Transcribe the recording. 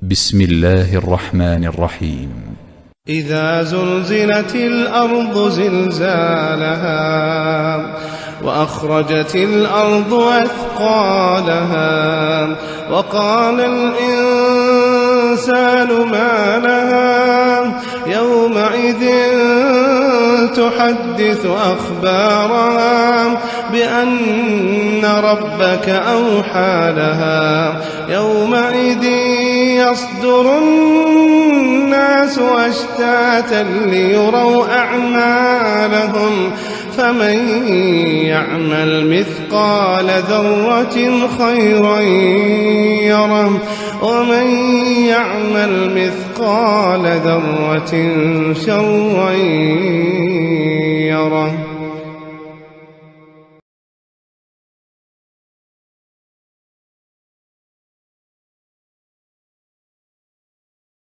بسم الله الرحمن الرحيم. إذا زلزلت الأرض زلزالها وأخرجت الأرض أثقالها وقال الإنسان ما لها يومئذ تحدث أخبارها بأن ربك أوحى لها يومئذ يصدر الناس أشتاتا ليروا أعمالهم فمن يعمل مثقال ذرة خيرا يره ومن يعمل مثقال ذرة شرا يره.